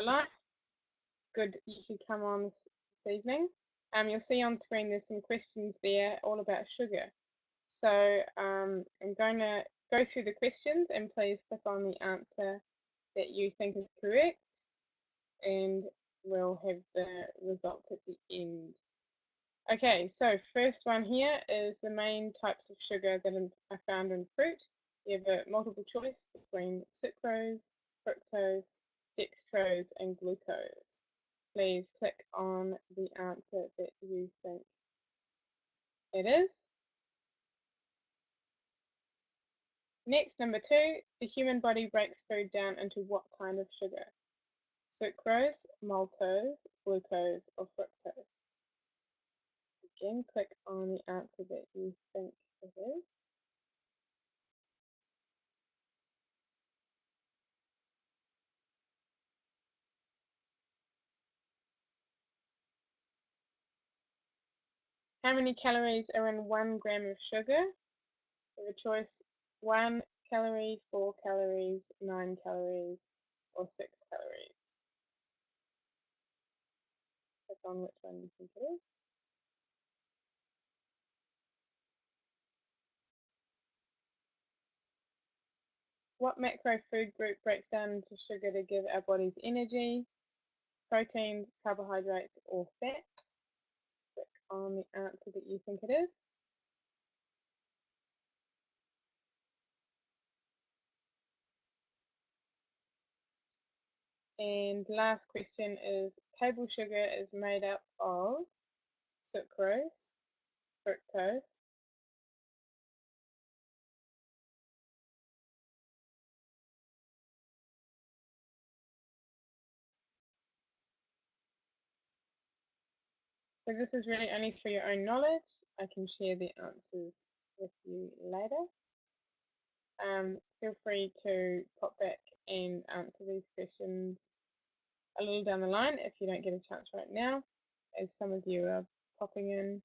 life. Good you could come on this evening. You'll see on screen there's some questions there all about sugar. So I'm going to go through the questions and please click on the answer that you think is correct, and we'll have the results at the end. Okay, so first one here is the main types of sugar that are found in fruit. You have a multiple choice between sucrose, fructose, dextrose, and glucose. Please click on the answer that you think it is. Next, number 2, the human body breaks food down into what kind of sugar? Sucrose, maltose, glucose, or fructose? Again, click on the answer that you think it is. How many calories are in 1 gram of sugar? We have a choice: 1 calorie, 4 calories, 9 calories, or 6 calories. Click on which one you think it is. What macro food group breaks down into sugar to give our bodies energy? Proteins, carbohydrates, or fats? Click on the answer that you think it is. And last question is, table sugar is made up of sucrose, fructose, so this is really only for your own knowledge. I can share the answers with you later. Feel free to pop back and answer these questions a little down the line if you don't get a chance right now, as some of you are popping in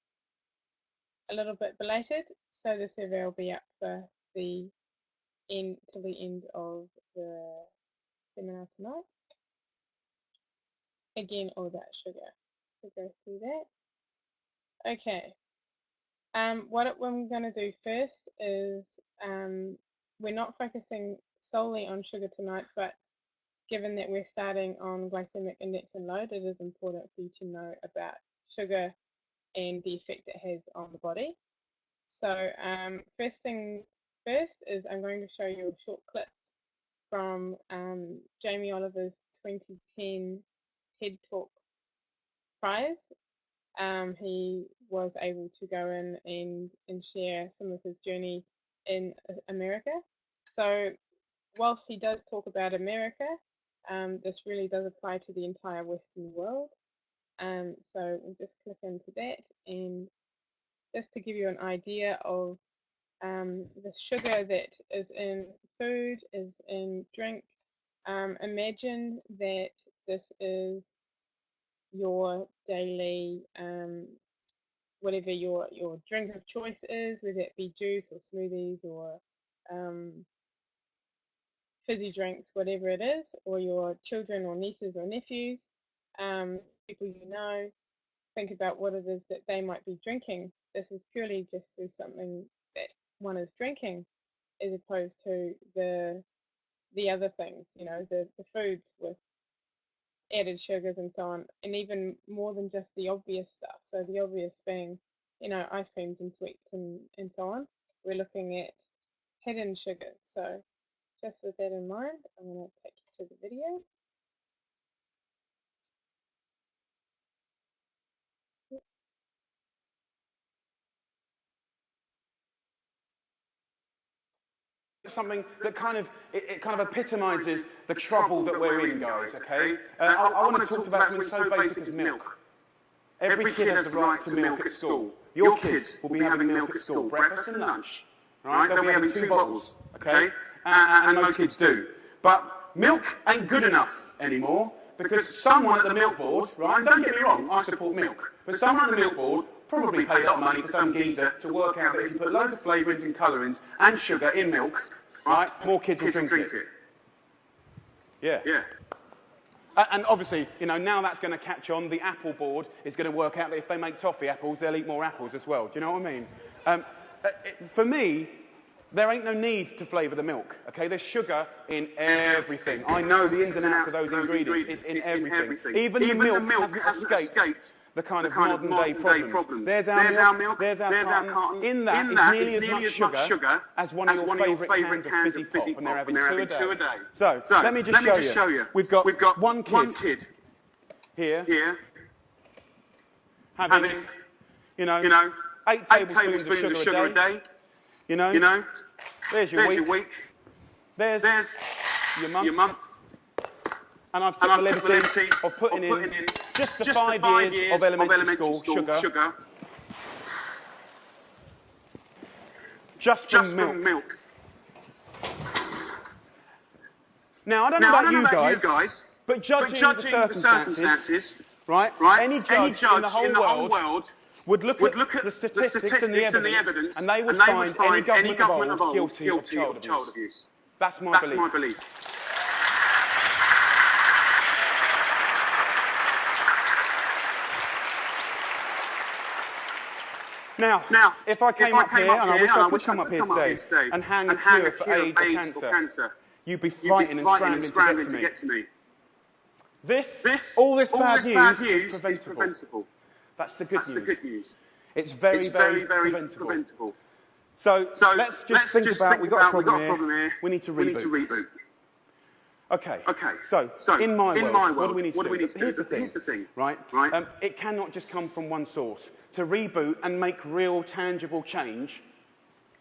a little bit belated. So the survey will be up for the end till the end of the seminar tonight. Again, all about sugar. So go through that. Okay. What I'm going to do first is we're not focusing solely on sugar tonight, but given that we're starting on glycemic index and load, it is important for you to know about sugar and the effect it has on the body. So first thing first is I'm going to show you a short clip from Jamie Oliver's 2010 TED Talk prize. He was able to go in and share some of his journey in America. So whilst he does talk about America, this really does apply to the entire Western world. So we'll just click into that, and just to give you an idea of the sugar that is in food, is in drink. Imagine that this is your daily, whatever your drink of choice is, whether it be juice or smoothies or fizzy drinks, whatever it is, or your children or nieces or nephews, people you know. Think about what it is that they might be drinking. This is purely just through something that one is drinking, as opposed to the other things, you know, the foods with added sugars and so on, and even more than just the obvious stuff. So the obvious being, you know, ice creams and sweets and so on. We're looking at hidden sugars. So just with that in mind, I'm going to take you to the video. Something that kind of epitomises the trouble that we're in, guys, okay? I want to talk about something so basic as milk. Every kid has the right to milk at school. Your kids will be having milk at school, breakfast and lunch, right? They'll be having 2 bottles, okay? And most kids do. But milk ain't good enough anymore, because someone at the milk board, right, and don't get me wrong, I support milk, but someone at the milk board probably paid a lot of money for some geezer to work out that if you put loads of flavourings and colourings and sugar in milk, right, more kids will drink it. Yeah. And obviously, you know, now that's going to catch on. The Apple board is going to work out that if they make toffee apples, they'll eat more apples as well. Do you know what I mean? For me, there ain't no need to flavour the milk, okay? There's sugar in everything. I know the ins and outs of those ingredients. It's in everything. Even the milk hasn't escaped the kind of modern-day problems. There's our milk, there's our carton. In that is nearly as much sugar as one of your favourite cans of fizzy pop, and they're having two a day. So, let me just show you. We've got one kid here having, you know, 8 tablespoons of sugar a day. You know, there's your week. There's your month. And I've took the liberty of putting in just the 5 years of elementary school sugar. Just from milk. Now, I don't know about you guys, but judging the circumstances, right? Any judge in the whole world would look at the statistics and the evidence, and they would find any government involved guilty of child abuse. That's my belief. Now, if I came up here, and I wish I could come up here today, and hang a cure for AIDS or cancer, you'd be fighting and scrambling to get to me. All this bad news is preventable. That's the good news. It's very preventable. So let's just think about, we've got a problem here. We need to reboot. Okay. So in my world, what do we need to do? Here's the thing, right? It cannot just come from one source. To reboot and make real, tangible change,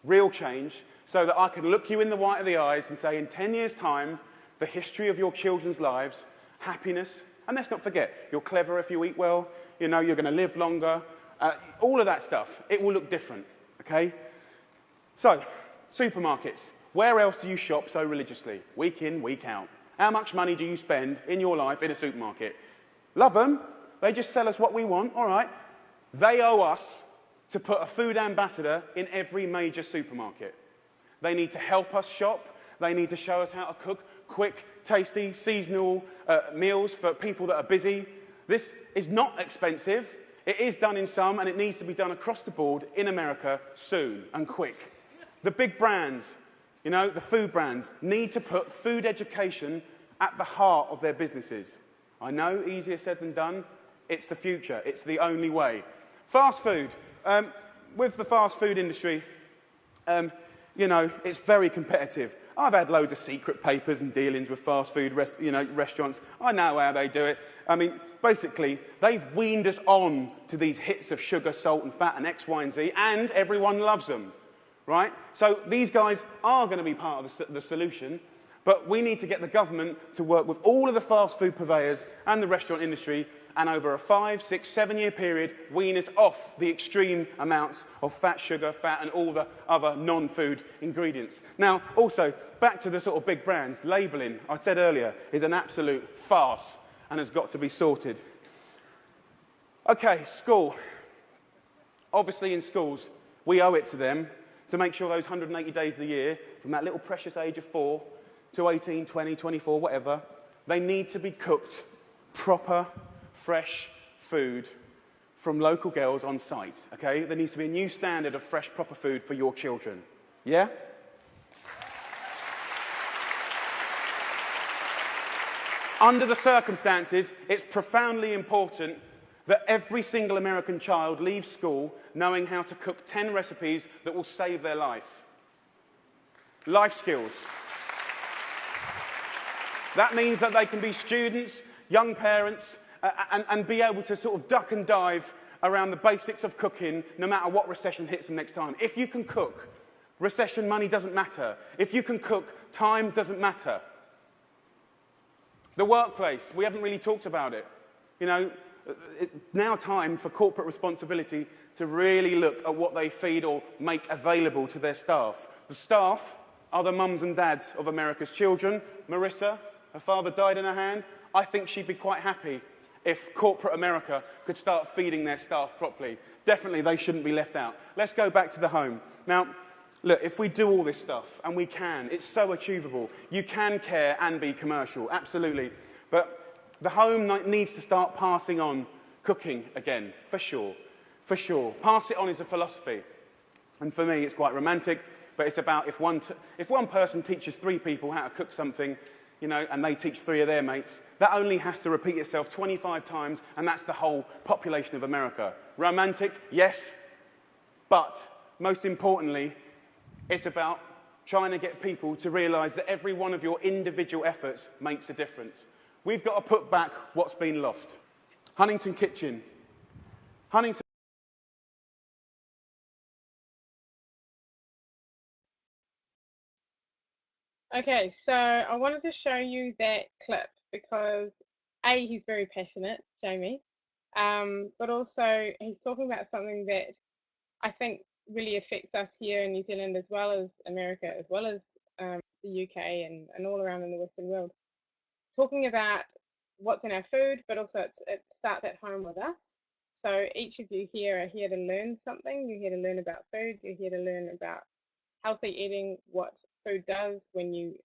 so that I can look you in the white of the eyes and say, in 10 years' time, the history of your children's lives, happiness, and let's not forget, you're clever if you eat well, you know, you're going to live longer, all of that stuff, it will look different, okay? So, supermarkets. Where else do you shop so religiously? Week in, week out. How much money do you spend in your life in a supermarket? Love them. They just sell us what we want, all right. They owe us to put a food ambassador in every major supermarket. They need to help us shop. They need to show us how to cook quick, tasty, seasonal meals for people that are busy. This is not expensive. It is done in some, and it needs to be done across the board in America soon and quick. The big brands, you know, the food brands, need to put food education at the heart of their businesses. I know, easier said than done. It's the future. It's the only way. Fast food. With the fast food industry, you know, it's very competitive. I've had loads of secret papers and dealings with fast food restaurants. I know how they do it. I mean, basically, they've weaned us on to these hits of sugar, salt and fat and X, Y and Z, and everyone loves them, right? So these guys are going to be part of the solution, but we need to get the government to work with all of the fast food purveyors and the restaurant industry, and over a 5, 6, 7 year period, wean us off the extreme amounts of fat, sugar, fat, and all the other non-food ingredients. Now, also, back to the sort of big brands, labelling, I said earlier, is an absolute farce and has got to be sorted. Okay, school. Obviously, in schools, we owe it to them to make sure those 180 days of the year, from that little precious age of 4 to 18, 20, 24, whatever, they need to be cooked proper, fresh food from local girls on site, okay? There needs to be a new standard of fresh, proper food for your children. Yeah? Under the circumstances, it's profoundly important that every single American child leaves school knowing how to cook 10 recipes that will save their life. Life skills. That means that they can be students, young parents, and be able to sort of duck and dive around the basics of cooking no matter what recession hits them next time. If you can cook, recession money doesn't matter. If you can cook, time doesn't matter. The workplace, we haven't really talked about it. You know, it's now time for corporate responsibility to really look at what they feed or make available to their staff. The staff are the mums and dads of America's children. Marissa, her father died in her hand. I think she'd be quite happy if corporate America could start feeding their staff properly. Definitely, they shouldn't be left out. Let's go back to the home. Now, look, if we do all this stuff, and we can, it's so achievable. You can care and be commercial, absolutely. But The home needs to start passing on cooking again, for sure. For sure. Pass it on is a philosophy. And for me, it's quite romantic, but it's about if one person teaches 3 people how to cook something, you know, and they teach 3 of their mates, that only has to repeat itself 25 times, and that's the whole population of America. Romantic, yes, but most importantly, it's about trying to get people to realise that every one of your individual efforts makes a difference. We've got to put back what's been lost. Huntington Kitchen. Huntington. Okay, so I wanted to show you that clip because A, he's very passionate, Jamie, but also he's talking about something that I think really affects us here in New Zealand as well as America, as well as the UK and all around in the Western world. Talking about what's in our food, but also it starts at home with us. So each of you here are here to learn something. You're here to learn about food. You're here to learn about healthy eating, what food does when you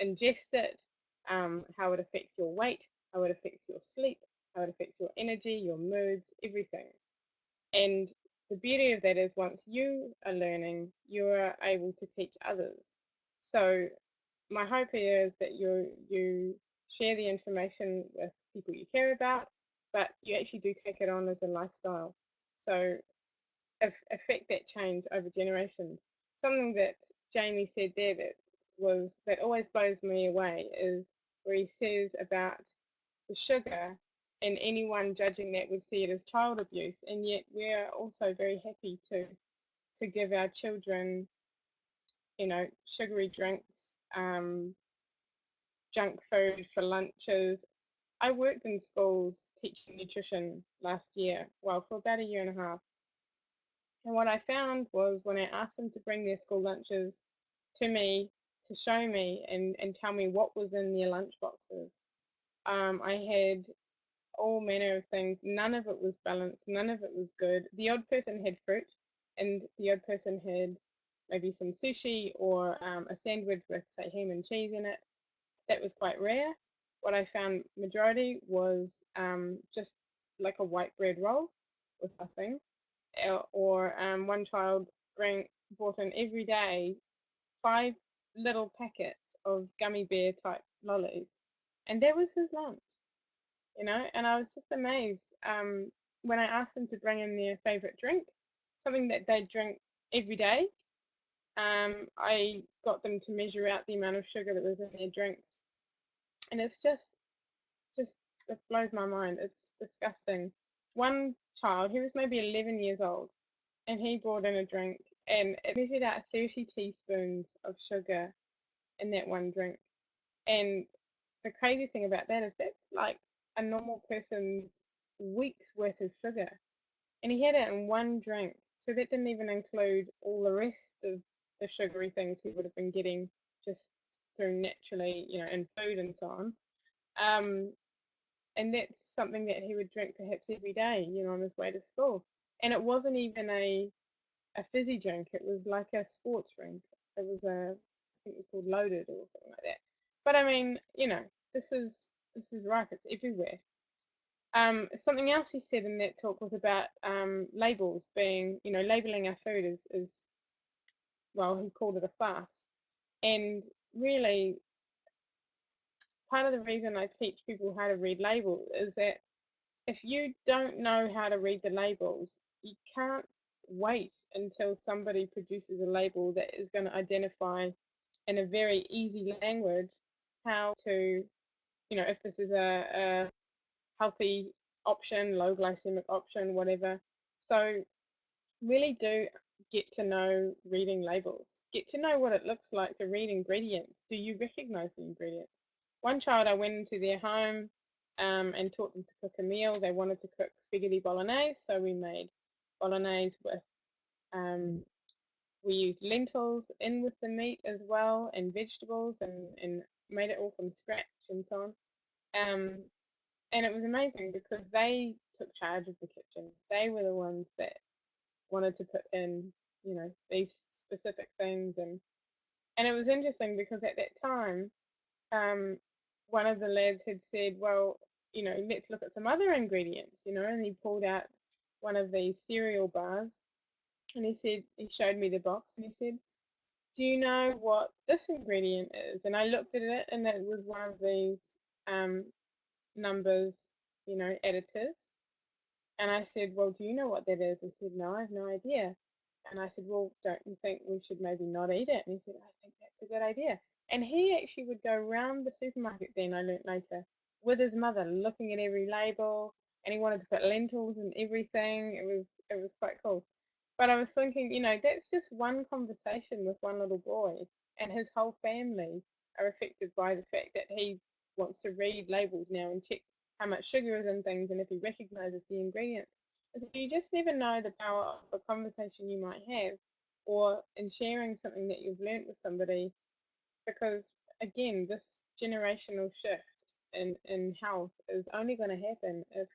ingest it, how it affects your weight, how it affects your sleep, how it affects your energy, your moods, everything. And the beauty of that is once you are learning, you are able to teach others. So my hope here is that you share the information with people you care about, but you actually do take it on as a lifestyle. So affect that change over generations. Something that Jamie said there that always blows me away is where he says about the sugar, and anyone judging that would see it as child abuse, and yet we're also very happy to give our children, you know, sugary drinks, junk food for lunches. I worked in schools teaching nutrition last year, well, for about a year and a half. And what I found was when I asked them to bring their school lunches to me to show me and tell me what was in their lunch boxes, I had all manner of things. None of it was balanced. None of it was good. The odd person had fruit, and the odd person had maybe some sushi or a sandwich with, say, ham and cheese in it. That was quite rare. What I found majority was just like a white bread roll with nothing. Or one child brought in every day 5 little packets of gummy bear type lollies, and that was his lunch, you know. And I was just amazed when I asked them to bring in their favorite drink, something that they drink every day. I got them to measure out the amount of sugar that was in their drinks, and it's just it blows my mind. It's disgusting. One child, he was maybe 11 years old, and he brought in a drink, and it measured out 30 teaspoons of sugar in that one drink. And the crazy thing about that is that's like a normal person's week's worth of sugar. And he had it in one drink. So that didn't even include all the rest of the sugary things he would have been getting just through naturally, you know, in food and so on. Um, and that's something that he would drink perhaps every day, you know, on his way to school. And it wasn't even a fizzy drink. It was like a sports drink. It was I think it was called Loaded or something like that. But I mean, you know, this is rife. It's everywhere. Something else he said in that talk was about labels being, you know, labeling our food is well, he called it a farce. And really, part of the reason I teach people how to read labels is that if you don't know how to read the labels, you can't wait until somebody produces a label that is going to identify in a very easy language how to, you know, if this is a healthy option, low glycemic option, whatever. So really do get to know reading labels. Get to know what it looks like to read ingredients. Do you recognize the ingredients? One child, I went into their home and taught them to cook a meal. They wanted to cook spaghetti bolognese, so we made bolognese with, we used lentils in with the meat as well and vegetables and made it all from scratch and so on. Um, and it was amazing because they took charge of the kitchen. They were the ones that wanted to put in, you know, these specific things, and it was interesting because at that time, um, one of the lads had said, well, let's look at some other ingredients, and he pulled out one of these cereal bars, and he showed me the box, and he said, do you know what this ingredient is? And I looked at it, and it was one of these um, numbers, additives. And I said, well, do you know what that is? He said, no, I have no idea. And I said, well, don't you think we should maybe not eat it? And he said, I think that's a good idea. And he actually would go round the supermarket then, I learnt later, with his mother, looking at every label, and he wanted to put lentils and everything. It was quite cool. But I was thinking, that's just one conversation with one little boy, and his whole family are affected by the fact that he wants to read labels now and check how much sugar is in things, and if he recognizes the ingredients. And so you just never know the power of a conversation you might have, or in sharing something that you've learnt with somebody, because again, this generational shift in health is only going to happen if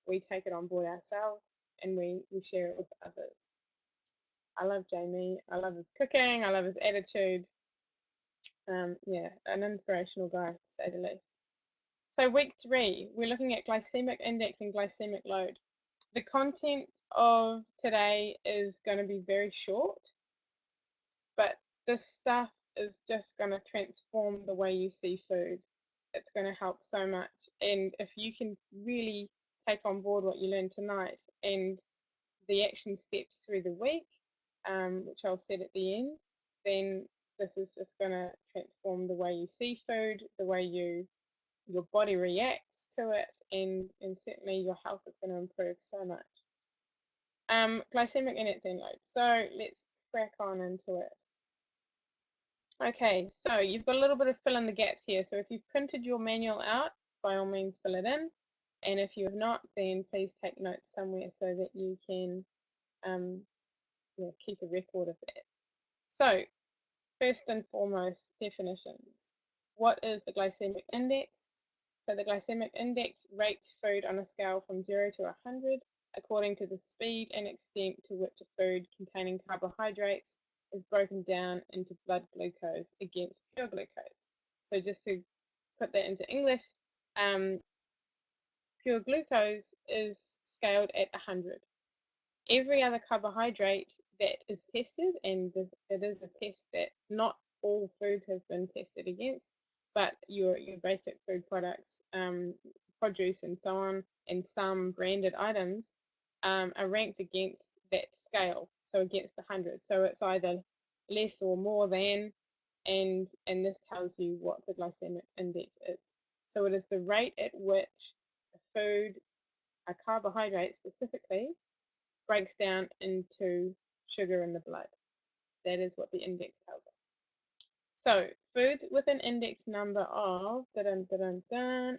we take it on board ourselves and we share it with others. I love Jamie. I love his cooking. I love his attitude. Yeah, an inspirational guy, to say the least. So week 3, we're looking at glycemic index and glycemic load. The content of today is going to be very short, but this stuff is just going to transform the way you see food. It's going to help so much. And if you can really take on board what you learned tonight and the action steps through the week, which I'll set at the end, then this is just going to transform the way you see food, the way your body reacts to it, and certainly your health is going to improve so much. Glycemic index and load. So let's crack on into it. Okay, so you've got a little bit of fill in the gaps here. So if you've printed your manual out, by all means fill it in. And if you have not, then please take notes somewhere so that you can keep a record of that. So first and foremost, definitions. What is the glycemic index? So the glycemic index rates food on a scale from 0 to 100 according to the speed and extent to which a food containing carbohydrates is broken down into blood glucose against pure glucose. So just to put that into English, pure glucose is scaled at 100. Every other carbohydrate that is tested, and it is a test that not all foods have been tested against, but your basic food products, produce and so on, and some branded items are ranked against that scale, so against 100. So it's either less or more than, and this tells you what the glycemic index is. So it is the rate at which a food, a carbohydrate specifically, breaks down into sugar in the blood. That is what the index tells us. So foods with an index number of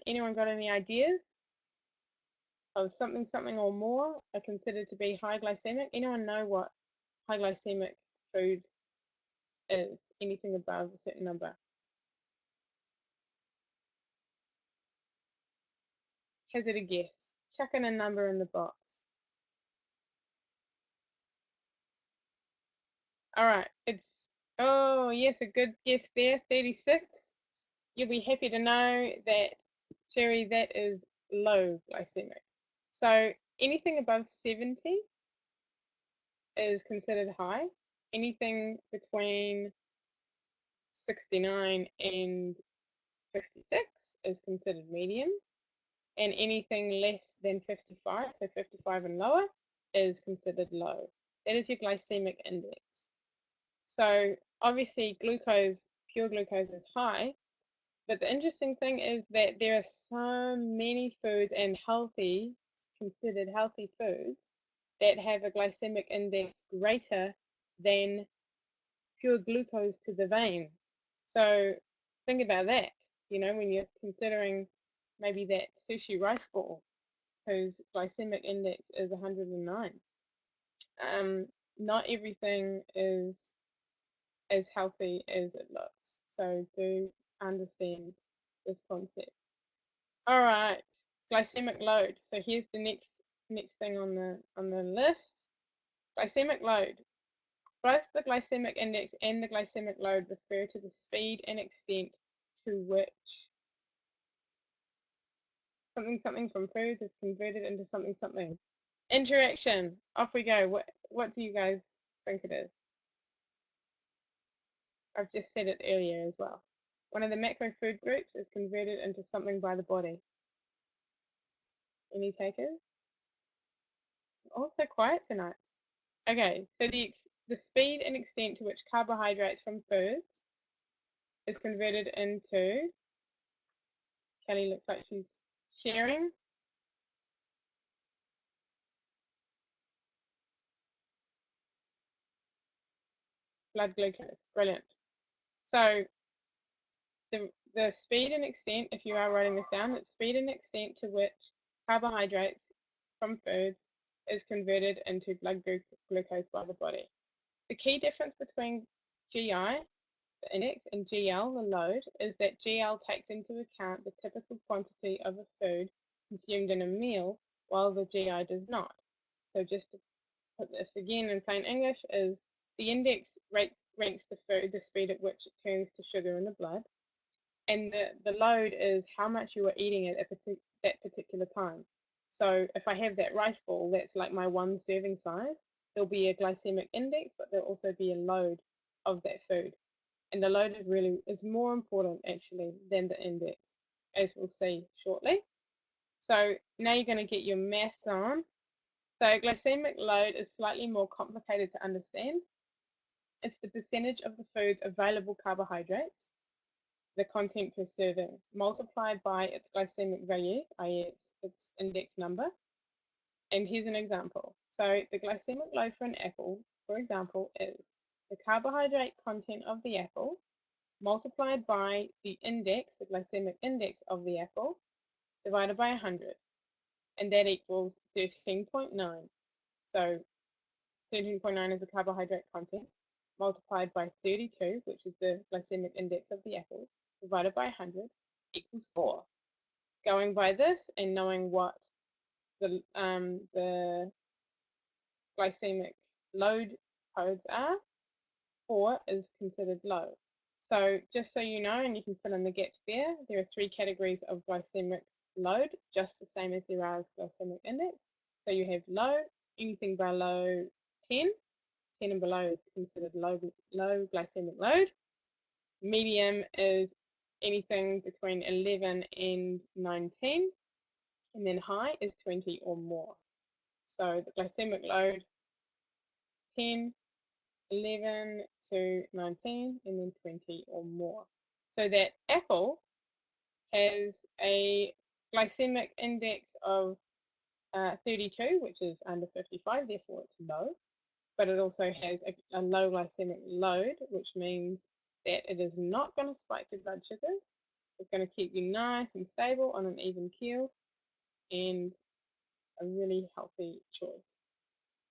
anyone got any ideas of something or more are considered to be high glycemic? Anyone know what high glycemic food is? Anything above a certain number? Hazard a guess. Chuck in a number in the box. All right, oh yes, a good guess there, 36. You'll be happy to know that, Sherry, that is low glycemic. So anything above 70 is considered high. Anything between 69 and 56 is considered medium. And anything less than 55, so 55 and lower, is considered low. That is your glycemic index. So obviously glucose, pure glucose is high, but the interesting thing is that there are so many foods and considered healthy foods, that have a glycemic index greater than pure glucose to the vein. So think about that, when you're considering maybe that sushi rice ball whose glycemic index is 109. Not everything is as healthy as it looks. So do understand this concept. All right, glycemic load. So here's the next thing on the list. Glycemic load. Both the glycemic index and the glycemic load refer to the speed and extent to which Something something from foods is converted into something something. Interaction. Off we go. What do you guys think it is? I've just said it earlier as well. One of the macro food groups is converted into something by the body. Any takers? Also quiet tonight. Okay, so the speed and extent to which carbohydrates from foods is converted into, Kelly looks like she's sharing. Blood glucose. Brilliant. So the speed and extent, if you are writing this down, the speed and extent to which carbohydrates from foods is converted into blood glucose by the body. The key difference between GI, the index, and GL, the load, is that GL takes into account the typical quantity of a food consumed in a meal, while the GI does not. So just to put this again in plain English, is the index ranks the food, the speed at which it turns to sugar in the blood, and the load is how much you are eating at that particular time. So if I have that rice ball, that's like my one serving size, there'll be a glycemic index, but there'll also be a load of that food. And the load is more important actually than the index, as we'll see shortly. So now you're going to get your maths on. So glycemic load is slightly more complicated to understand. It's the percentage of the food's available carbohydrates, the content per serving, multiplied by its glycemic value, i.e. its index number. And here's an example. So the glycemic load for an apple, for example, is the carbohydrate content of the apple multiplied by the index, the glycemic index of the apple, divided by 100. And that equals 13.9. So 13.9 is the carbohydrate content, multiplied by 32, which is the glycemic index of the apple, divided by 100, equals 4. Going by this and knowing what the glycemic load codes are, 4 is considered low. So just so you know, and you can fill in the gaps there are 3 categories of glycemic load, just the same as there are glycemic index. So you have low, anything below 10, 10 and below is considered low glycemic load. Medium is anything between 11 and 19, and then high is 20 or more. So the glycemic load 10, 11 to 19, and then 20 or more. So that apple has a glycemic index of 32, which is under 55, therefore it's low. But it also has a low glycemic load, which means that it is not going to spike your blood sugar. It's going to keep you nice and stable on an even keel, and a really healthy choice.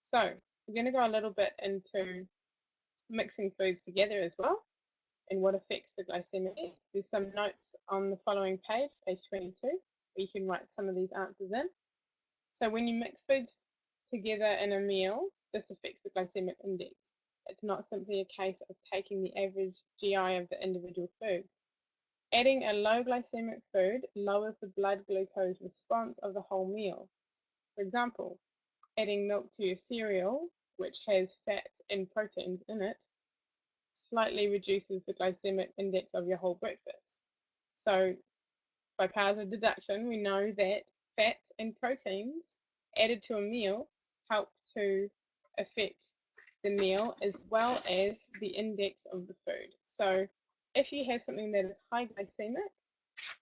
So we're going to go a little bit into mixing foods together as well and what affects the glycemic index. There's some notes on the following page 22, where you can write some of these answers in. So when you mix foods together in a meal, this affects the glycemic index. It's not simply a case of taking the average GI of the individual food. Adding a low glycemic food lowers the blood glucose response of the whole meal. For example, adding milk to your cereal, which has fats and proteins in it, slightly reduces the glycemic index of your whole breakfast. So by powers of deduction, we know that fats and proteins added to a meal help to affect the meal as well as the index of the food. So if you have something that is high glycemic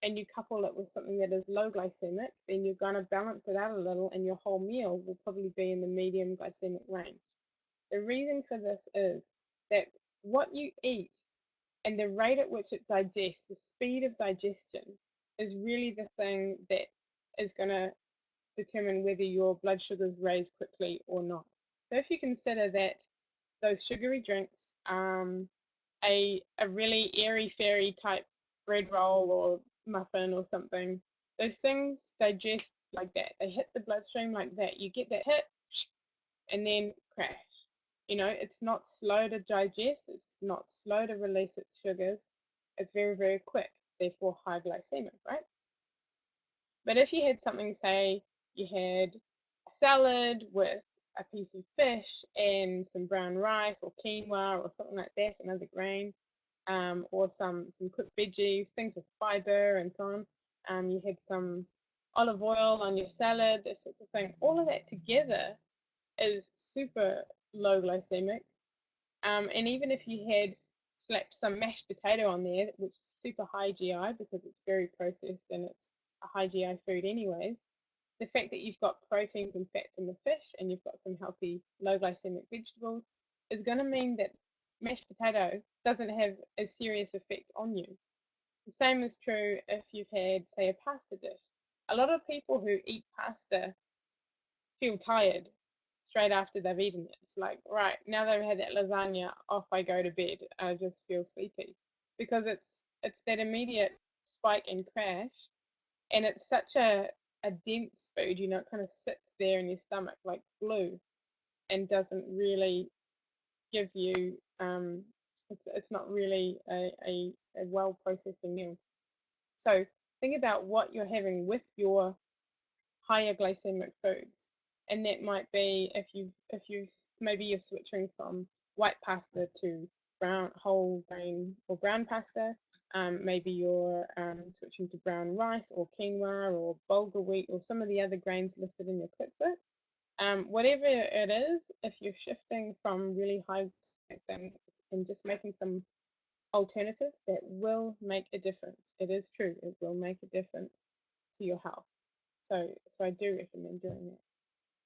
and you couple it with something that is low glycemic, then you're going to balance it out a little and your whole meal will probably be in the medium glycemic range. The reason for this is that what you eat and the rate at which it digests, the speed of digestion, is really the thing that is going to determine whether your blood sugars raise quickly or not. So if you consider that those sugary drinks, a really airy-fairy type bread roll or muffin or something, those things digest like that. They hit the bloodstream like that. You get that hit and then crash. You know, it's not slow to digest, it's not slow to release its sugars. It's very, very quick, therefore high glycemic, right? But if you had something, say you had a salad with a piece of fish and some brown rice or quinoa or something like that, another grain, or some cooked veggies, things with fiber and so on. You had some olive oil on your salad, this sort of thing. All of that together is super low glycemic. And even if you had slapped some mashed potato on there, which is super high GI because it's very processed and it's a high GI food anyways, the fact that you've got proteins and fats in the fish and you've got some healthy low glycemic vegetables is going to mean that mashed potato doesn't have a serious effect on you. The same is true if you've had, say, a pasta dish. A lot of people who eat pasta feel tired straight after they've eaten it. It's like, right, now they've had that lasagna, off I go to bed. I just feel sleepy because it's that immediate spike and crash, and it's such a dense food. It kind of sits there in your stomach like glue and doesn't really give you it's not really a well processing meal. So think about what you're having with your higher glycemic foods, and that might be if you maybe you're switching from white pasta to brown whole grain or brown pasta. Maybe you're switching to brown rice or quinoa or bulgur wheat or some of the other grains listed in your cookbook. Whatever it is, if you're shifting from really high things and just making some alternatives, that will make a difference. It is true, it will make a difference to your health. So I do recommend doing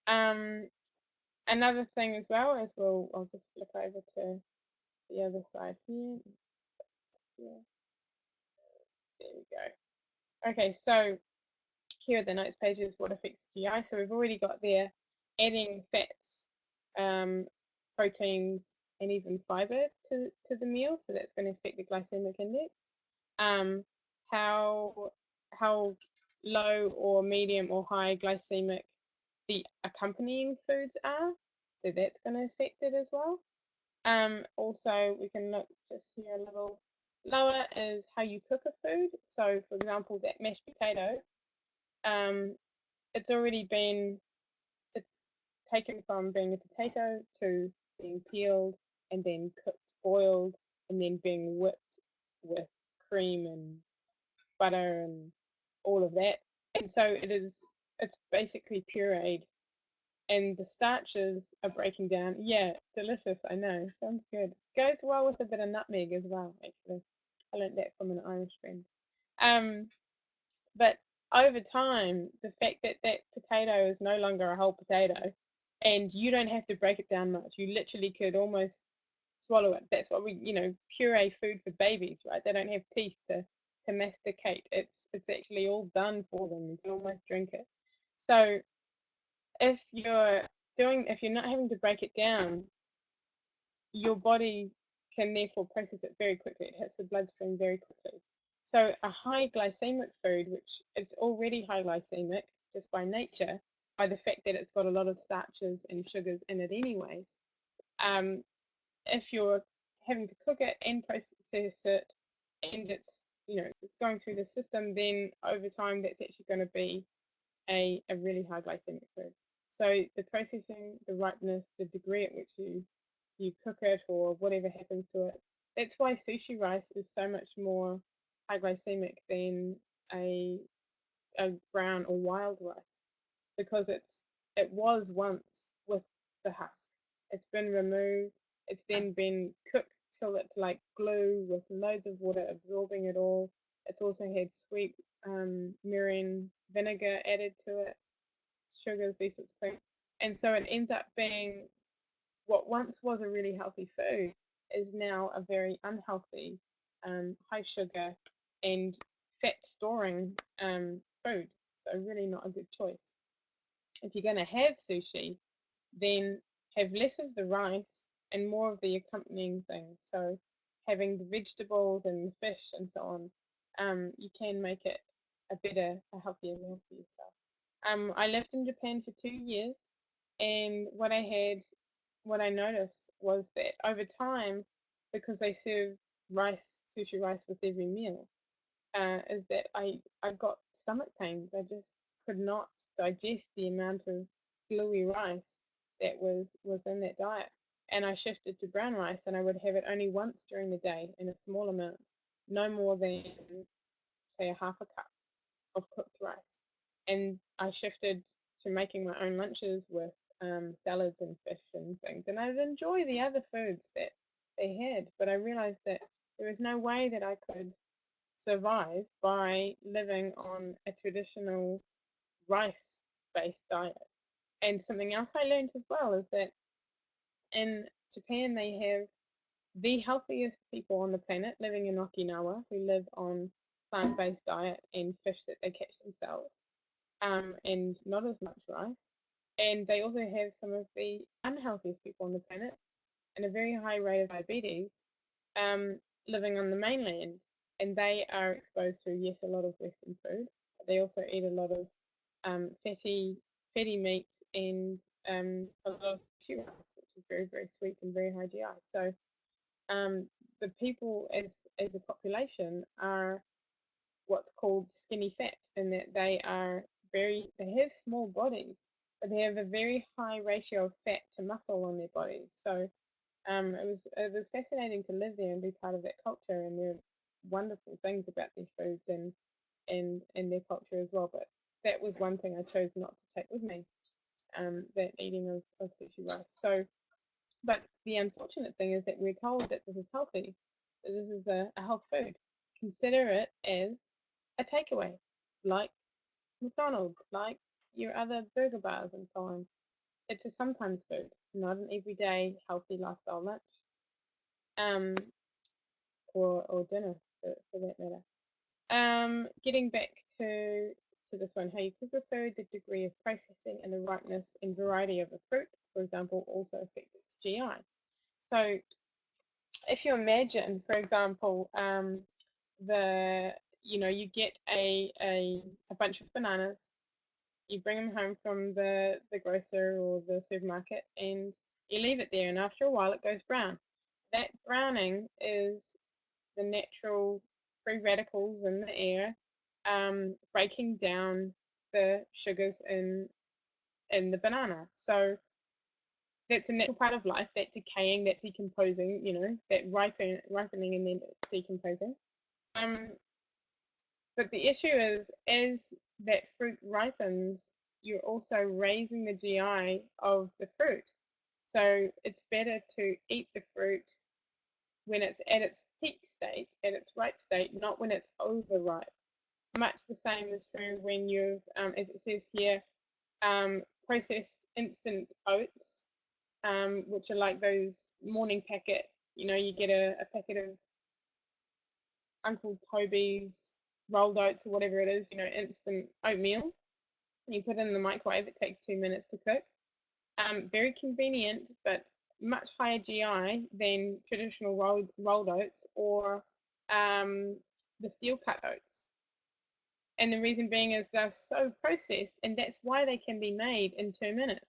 that. Another thing as well is I'll just flip over to the other side here. Yeah, there we go. Okay, so here are the notes pages, what affects GI. So we've already got there adding fats, proteins, and even fiber to the meal. So that's going to affect the glycemic index. Um, how how low or medium or high glycemic the accompanying foods are. So that's going to affect it as well. Also, we can look just here a little lower is how you cook a food. So, for example, that mashed potato, um, it's already been it's taken from being a potato to being peeled and then cooked, boiled, and then being whipped with cream and butter and all of that. And so it's basically pureed and the starches are breaking down. Yeah, delicious, I know. Sounds good. Goes well with a bit of nutmeg as well, actually. I learned that from an Irish friend. Um, but over time, the fact that that potato is no longer a whole potato and you don't have to break it down much. You literally could almost swallow it. That's what puree food for babies, right? They don't have teeth to masticate. It's actually all done for them. You can almost drink it. So if you're not having to break it down, your body can therefore process it very quickly. It hits the bloodstream very quickly. So a high glycemic food, which it's already high glycemic just by nature, by the fact that it's got a lot of starches and sugars in it anyways, um, if you're having to cook it and process it and it's going through the system, then over time that's actually going to be a really high glycemic food. So the processing, the ripeness, the degree at which you cook it or whatever happens to it, that's why sushi rice is so much more high glycemic than a brown or wild rice because it was once with the husk. It's been removed. It's then been cooked till it's like glue with loads of water absorbing it all. It's also had sweet mirin vinegar added to it, sugars, these sorts of things. And so it ends up being what once was a really healthy food is now a very unhealthy, high sugar and fat storing food. So really not a good choice. If you're going to have sushi, then have less of the rice and more of the accompanying things. So having the vegetables and the fish and so on, you can make it a healthier meal for yourself. I lived in Japan for 2 years, and what I noticed was that over time, because they serve sushi rice with every meal, is that I got stomach pains. I just could not digest the amount of gluey rice that was in that diet. And I shifted to brown rice, and I would have it only once during the day in a small amount, no more than say a half a cup of cooked rice. And I shifted to making my own lunches with salads and fish and things. And I'd enjoy the other foods that they had, but I realized that there was no way that I could survive by living on a traditional rice based diet. And something else I learned as well is that in Japan they have the healthiest people on the planet living in Okinawa who live on plant-based diet and fish that they catch themselves, and not as much rice. And they also have some of the unhealthiest people on the planet and a very high rate of diabetes, um, living on the mainland. And they are exposed to, yes, a lot of Western food, but they also eat a lot of fatty meats and a lot of sushi rice, which is very, very sweet and very high GI. So the people as a population are what's called skinny fat, in that they have small bodies, but they have a very high ratio of fat to muscle on their bodies. So it was fascinating to live there and be part of that culture, and there are wonderful things about their foods and their culture as well. But that was one thing I chose not to take with me, that eating of sushi rice. So, but the unfortunate thing is that we're told that this is healthy, that this is a health food. Consider it as a takeaway, like McDonald's, like your other burger bars and so on. It's a sometimes food, not an everyday healthy lifestyle lunch, um, or dinner for that matter. Getting back to this one, how you cook a food, the degree of processing and the ripeness and variety of a fruit, for example, also affects its GI. So if you imagine, for example, the you get a bunch of bananas, you bring them home from the grocer or the supermarket, and you leave it there, and after a while it goes brown. That browning is the natural free radicals in the air, breaking down the sugars in the banana. So that's a natural part of life, that decaying, that decomposing, that ripening and then decomposing. Um, but the issue is, as that fruit ripens, you're also raising the GI of the fruit. So it's better to eat the fruit when it's at its peak state, at its ripe state, not when it's overripe. Much the same is true when you've, as it says here, processed instant oats, which are like those morning packet. You get a packet of Uncle Toby's rolled oats or whatever it is, instant oatmeal. You put it in the microwave, it takes 2 minutes to cook. Very convenient, but much higher GI than traditional rolled oats or the steel cut oats. And the reason being is they're so processed, and that's why they can be made in 2 minutes.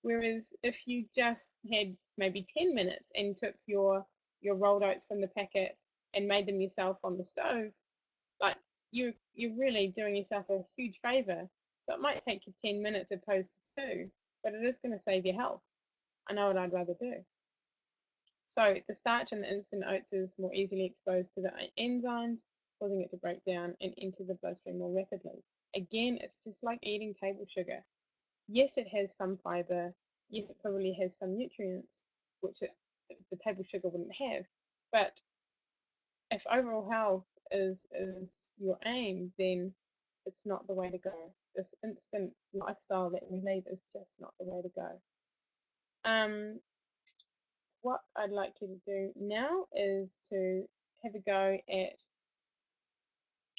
Whereas if you just had maybe 10 minutes and took your rolled oats from the packet and made them yourself on the stove, like you're really doing yourself a huge favor. So it might take you 10 minutes opposed to two, but it is going to save your health. I know what I'd rather do. So the starch in the instant oats is more easily exposed to the enzymes, causing it to break down and enter the bloodstream more rapidly. Again, it's just like eating table sugar. Yes, it has some fiber. Yes, it probably has some nutrients, which the table sugar wouldn't have. But if overall health is your aim, then it's not the way to go. This instant lifestyle that we lead is just not the way to go. What I'd like you to do now is to have a go at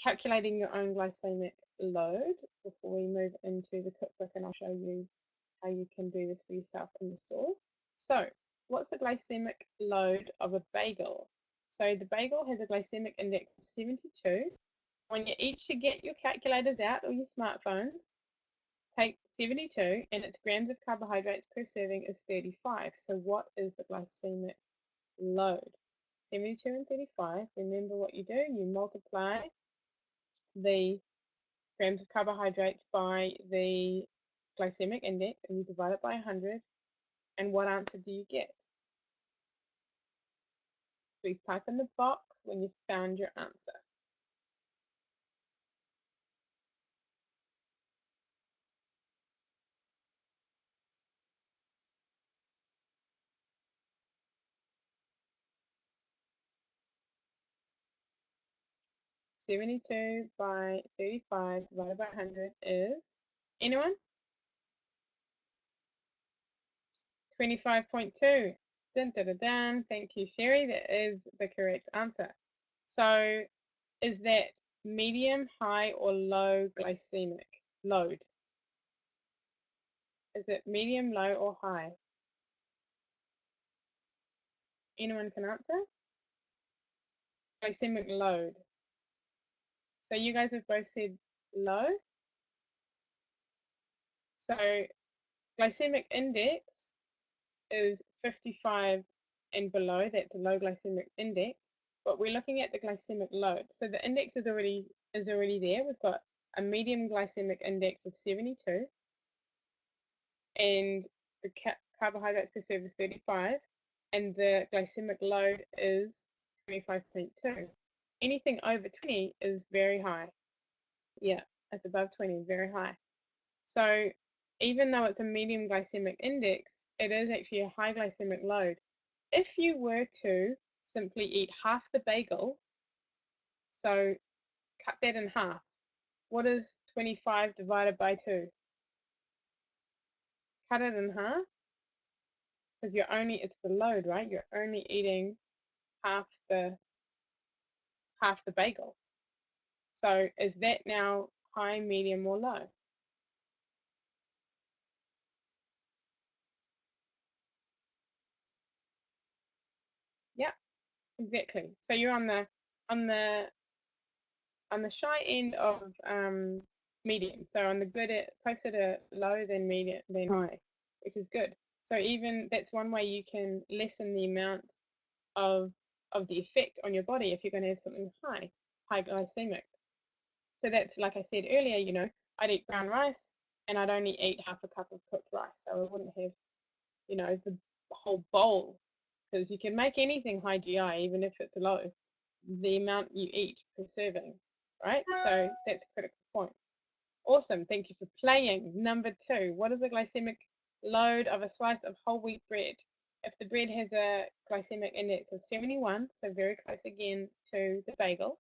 calculating your own glycemic load before we move into the cookbook, and I'll show you how you can do this for yourself in the store. So, what's the glycemic load of a bagel? So the bagel has a glycemic index of 72. When you each should get your calculators out or your smartphones, take 72, and its grams of carbohydrates per serving is 35. So what is the glycemic load? 72 and 35. Remember what you do, you multiply the grams of carbohydrates by the glycemic index, and you divide it by 100, and what answer do you get? Please type in the box when you've found your answer. $72 by 35 divided by 100 is, anyone? 25.2. Dun, dun, dun, dun. Thank you, Sherry. That is the correct answer. So is that medium, high, or low glycemic load? Is it medium, low, or high? Anyone can answer? Glycemic load. So you guys have both said low. So glycemic index is 55 and below. That's a low glycemic index. But we're looking at the glycemic load. So the index is already there. We've got a medium glycemic index of 72, and the carbohydrates per serve is 35, and the glycemic load is 25.2. Anything over 20 is very high. Yeah, it's above 20, very high. So even though it's a medium glycemic index, it is actually a high glycemic load. If you were to simply eat half the bagel, so cut that in half, what is 25 divided by 2? Cut it in half, because it's the load, right? You're only eating half the bagel. So is that now high, medium, or low? Yeah, exactly. So you're on the shy end of medium. So on the good, closer to low than medium than high, which is good. So even that's one way you can lessen the amount of the effect on your body if you're going to have something high glycemic. So that's, like I said earlier, I'd eat brown rice and I'd only eat half a cup of cooked rice. So I wouldn't have, the whole bowl, because you can make anything high GI even if it's low, the amount you eat per serving, right? So that's a critical point. Awesome, thank you for playing. Number 2, what is the glycemic load of a slice of whole wheat bread? If the bread has a glycemic index of 71, so very close again to the bagel,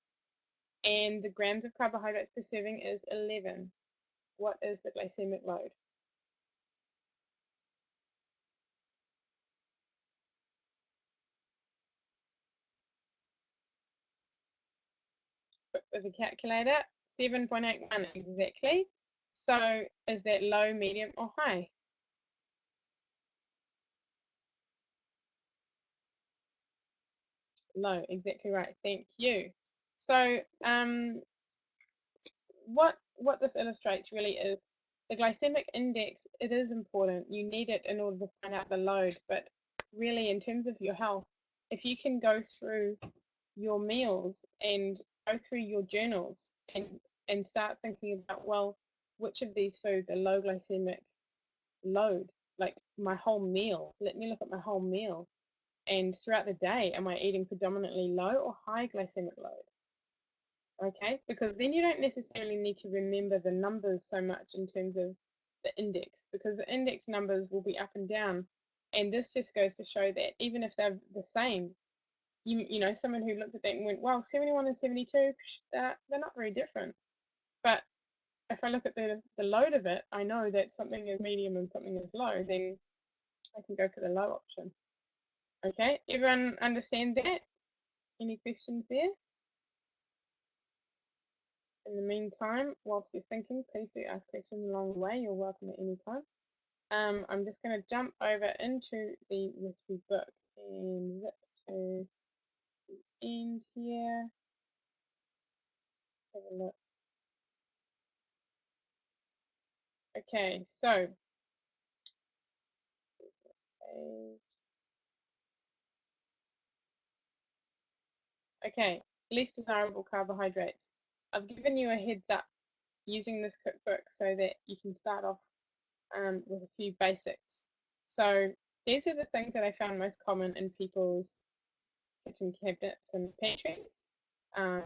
and the grams of carbohydrates per serving is 11, what is the glycemic load? With a calculator, 7.81 exactly. So is that low, medium, or high? Low, exactly right. Thank you. So what this illustrates really is the glycemic index. It is important. You need it in order to find out the load. But really, in terms of your health, if you can go through your meals and go through your journals and start thinking about, well, which of these foods are low glycemic load? Like my whole meal. Let me look at my whole meal. And throughout the day, am I eating predominantly low or high glycemic load? Okay, because then you don't necessarily need to remember the numbers so much in terms of the index, because the index numbers will be up and down. And this just goes to show that even if they're the same, someone who looked at that and went, well, 71 and 72, they're not very different. But if I look at the load of it, I know that something is medium and something is low, then I can go for the low option. Okay, everyone understand that? Any questions there? In the meantime, whilst you're thinking, please do ask questions along the way. You're welcome at any time. I'm just going to jump over into the recipe book and zip to the end here. Have a look. Okay, so okay, least desirable carbohydrates. I've given you a heads up using this cookbook so that you can start off with a few basics. So these are the things that I found most common in people's kitchen cabinets and pantries. Um,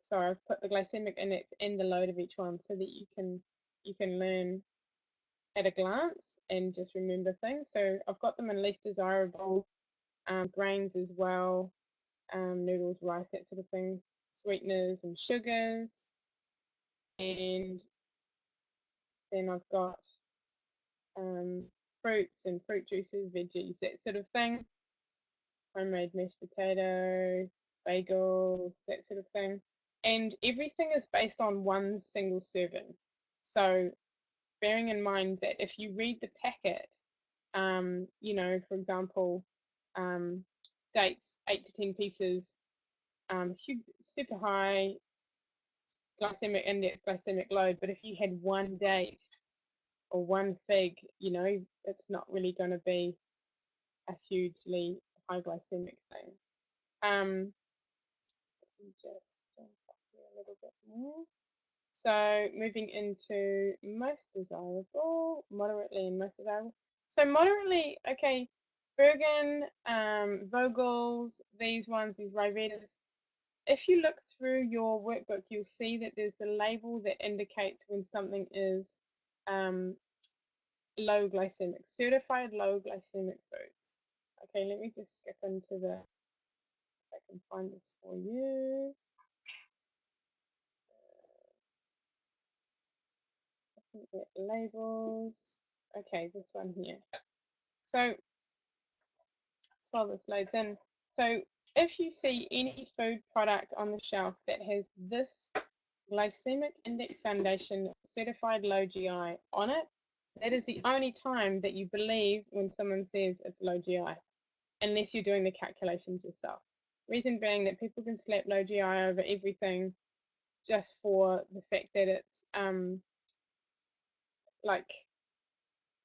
so I've put the glycemic index and the load of each one so that you can learn at a glance and just remember things. So I've got them in least desirable, grains as well, noodles, rice, that sort of thing, sweeteners and sugars, and then I've got um, fruits and fruit juices, veggies, that sort of thing, homemade mashed potato, bagels, that sort of thing. And everything is based on one single serving. So bearing in mind that if you read the packet, you know, for example, um, dates 8 to 10 pieces, super high glycemic index, glycemic load. But if you had one date or one fig, you know, it's not really going to be a hugely high glycemic thing. Just jump up here a little bit more. So moving into most desirable, moderately and most desirable. So moderately, okay, Bergen, Vogels, these ones, these Rivetas. If you look through your workbook, you'll see that there's the label that indicates when something is um, low glycemic, certified low glycemic foods. Okay, let me just skip into the, if I can find this for you. Labels. Okay, this one here. So while this loads in, so if you see any food product on the shelf that has this glycemic index foundation certified low GI on it, that is the only time that you believe when someone says it's low GI, unless you're doing the calculations yourself. Reason being that people can slap low GI over everything just for the fact that it's like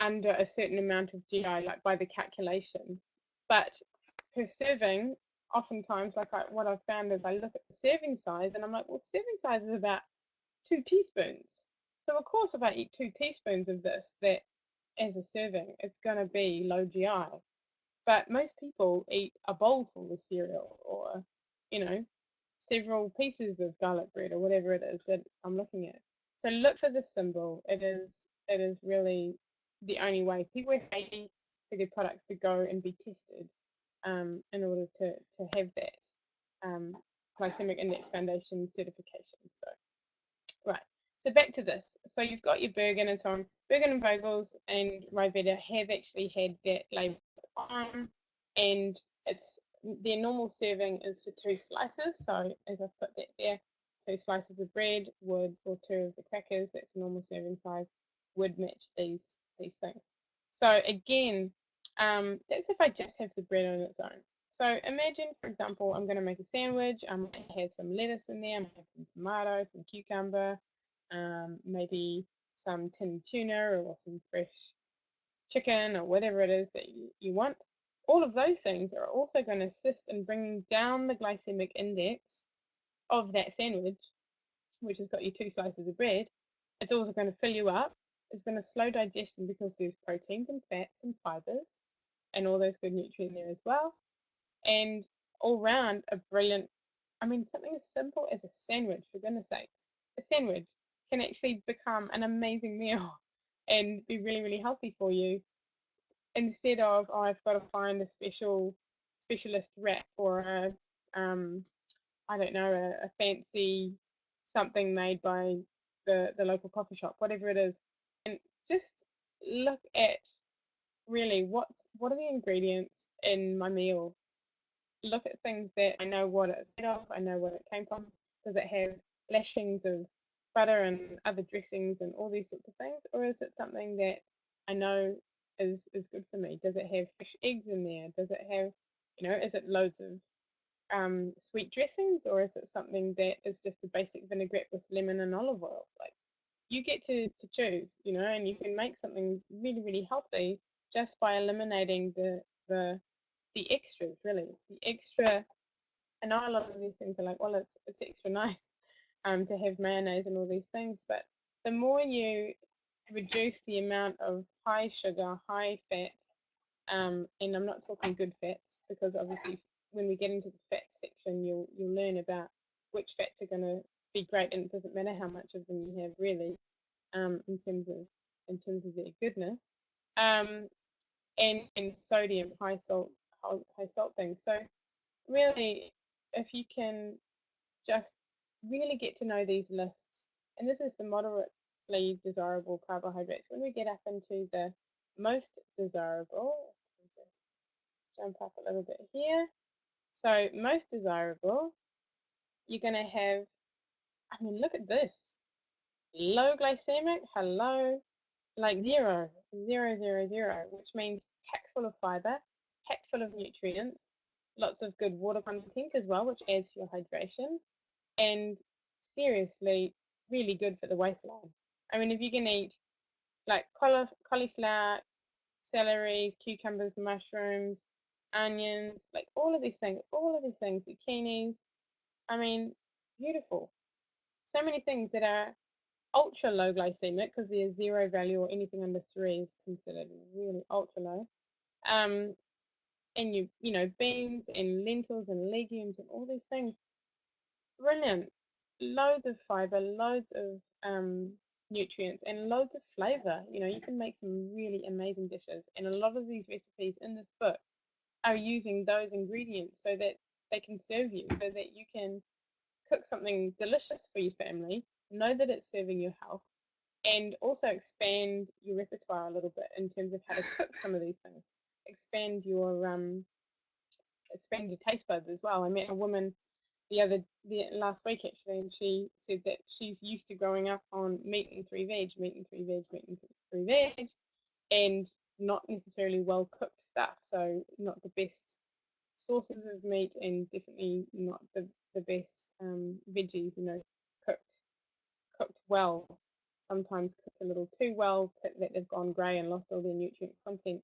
under a certain amount of GI, like by the calculation. But per serving, oftentimes, what I've found is I look at the serving size and I'm like, well, the serving size is about 2 teaspoons. So of course, if I eat 2 teaspoons of this, that as a serving, it's going to be low GI. But most people eat a bowl full of cereal or, you know, several pieces of garlic bread or whatever it is that I'm looking at. So look for this symbol. It is really the only way. People are hating for their products to go and be tested in order to have that glycemic index foundation certification. So right. So back to this. So you've got your Bergen and so on. Bergen and Vogels and Rivetta have actually had that label on, and it's their normal serving is for 2 slices. So as I've put that there, 2 slices of bread would, or 2 of the crackers, that's a normal serving size, would match these things. So again, that's if I just have the bread on its own. So imagine, for example, I'm going to make a sandwich. I might have some lettuce in there, I might have some tomato, some cucumber, maybe some tinned tuna or some fresh chicken or whatever it is that you want. All of those things are also going to assist in bringing down the glycemic index of that sandwich, which has got your 2 slices of bread. It's also going to fill you up. It's going to slow digestion because there's proteins and fats and fibers and all those good nutrients there as well. And all round a brilliant, I mean, something as simple as a sandwich, for goodness sakes. A sandwich can actually become an amazing meal and be really, really healthy for you instead of, oh, I've got to find a specialist wrap or a, I don't know, a fancy something made by the local coffee shop, whatever it is. And just look at really what are the ingredients in my meal. Look at things that I know what it's made of, I know what it came from. Does it have lashings of butter and other dressings and all these sorts of things? Or is it something that I know is good for me? Does it have fresh eggs in there? Does it have, you know, is it loads of sweet dressings, or is it something that is just a basic vinaigrette with lemon and olive oil? Like, you get to choose, you know, and you can make something really, really healthy just by eliminating the extras, really. The extra, I know a lot of these things are like, well, it's extra nice to have mayonnaise and all these things, but the more you reduce the amount of high sugar, high fat, and I'm not talking good fats, because obviously when we get into the fat section, you'll learn about which fats are going to be great, and it doesn't matter how much of them you have really, in terms of their goodness, um, and sodium, high salt things. So really, if you can just really get to know these lists, and this is the moderately desirable carbohydrates. When we get up into the most desirable, jump up a little bit here. So most desirable, you're going to have, I mean, look at this. Low glycemic, hello, like zero, zero, zero, zero, which means packed full of fiber, packed full of nutrients, lots of good water content as well, which adds to your hydration, and seriously, really good for the waistline. I mean, if you can eat like cauliflower, celeries, cucumbers, mushrooms, onions, like all of these things, zucchinis. I mean, beautiful. So many things that are ultra low glycemic because their zero value or anything under 3 is considered really ultra low. And you know, beans and lentils and legumes and all these things, brilliant. Loads of fiber, loads of nutrients, and loads of flavor. You know, you can make some really amazing dishes, and a lot of these recipes in this book are using those ingredients so that they can serve you, so that you can cook something delicious for your family, know that it's serving your health, and also expand your repertoire a little bit in terms of how to cook some of these things. Expand your taste buds as well. I met a woman the last week actually, and she said that she's used to growing up on meat and three veg, meat and three veg, meat and three veg, and not necessarily well cooked stuff. So not the best sources of meat, and definitely not the best veggies. You know, cooked well. Sometimes cooked a little too well that they've gone grey and lost all their nutrient content.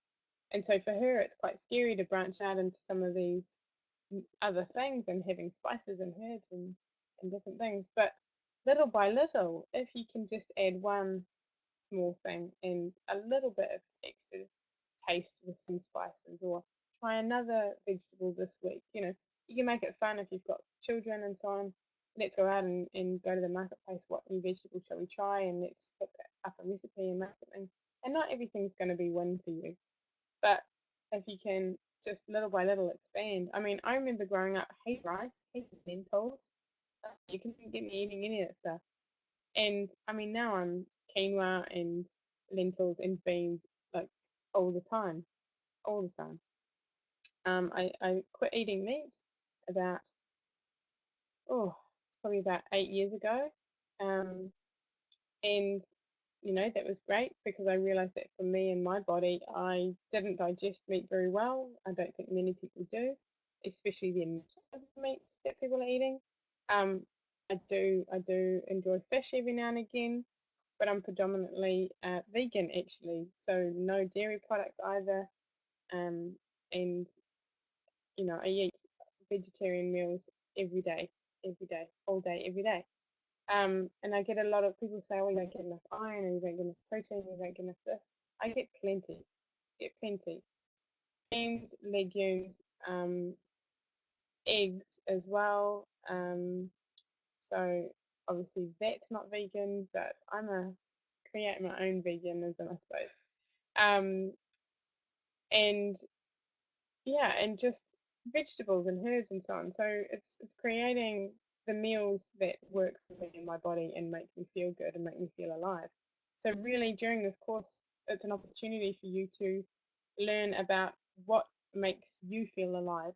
And so for her, it's quite scary to branch out into some of these other things and having spices and herbs and different things. But little by little, if you can just add one small thing and a little bit of extra taste with some spices, or try another vegetable this week, you can make it fun if you've got children and so on. Let's go out and go to the marketplace. What new vegetable shall we try? And let's look up a recipe and make something. And not everything's going to be one for you, but if you can just little by little expand. I mean, I remember growing up, hate rice, hate lentils. You couldn't get me eating any of that stuff. And I mean, now I'm quinoa and lentils and beans like all the time, all the time. I quit eating meat about, probably about 8 years ago. Um, and that was great because I realized that for me and my body, I didn't digest meat very well. I don't think many people do, especially the amount of meat that people are eating. Um, I do enjoy fish every now and again, but I'm predominantly vegan actually, so no dairy products either. And I eat vegetarian meals every day, all day, every day. And I get a lot of people say, "Oh, you don't get enough iron, or you don't get enough protein, you don't get enough this." I get plenty, beans, legumes, eggs as well. So obviously that's not vegan, but I'm a create my own veganism, I suppose. Um, and yeah, and just vegetables and herbs and so on. So it's creating the meals that work for me in my body and make me feel good and make me feel alive. So really during this course, it's an opportunity for you to learn about what makes you feel alive.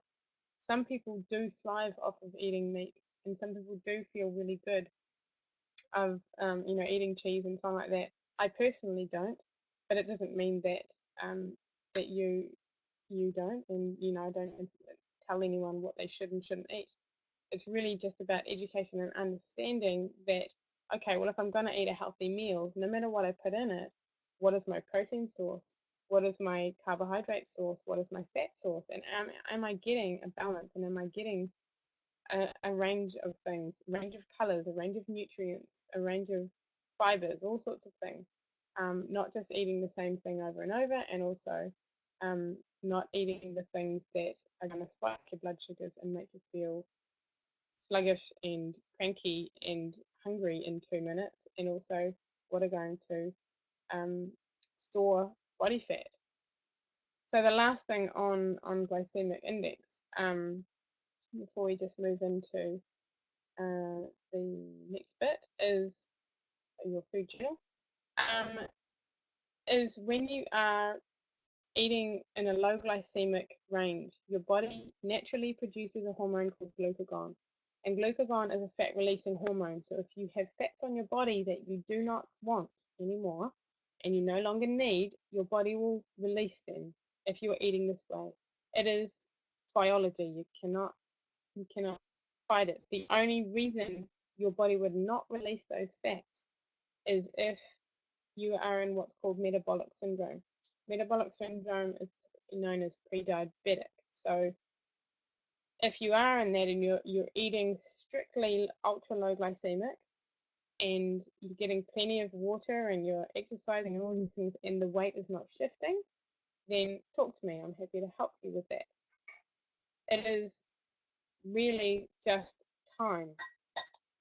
Some people do thrive off of eating meat, and some people do feel really good of eating cheese and something like that. I personally don't, but it doesn't mean that you don't, and I don't tell anyone what they should and shouldn't eat. It's really just about education and understanding that, okay, well, if I'm going to eat a healthy meal, no matter what I put in it, what is my protein source? What is my carbohydrate source? What is my fat source? And am I getting a balance? And am I getting a range of things, a range of colors, a range of nutrients, a range of fibers, all sorts of things. Not just eating the same thing over and over, and also not eating the things that are going to spike your blood sugars and make you feel sluggish and cranky and hungry in 2 minutes, and also what are going to store body fat. So the last thing on glycemic index, before we just move into the next bit, is your food journal, is when you are eating in a low glycemic range, your body naturally produces a hormone called glucagon. And glucagon is a fat releasing hormone. So if you have fats on your body that you do not want anymore and you no longer need, your body will release them if you are eating this way. It is biology. You cannot fight it. The only reason your body would not release those fats is if you are in what's called metabolic syndrome. Metabolic syndrome is known as pre-diabetic. So if you are in that and you're eating strictly ultra low glycemic and you're getting plenty of water and you're exercising and all these things and the weight is not shifting, then talk to me. I'm happy to help you with that. It is really just time.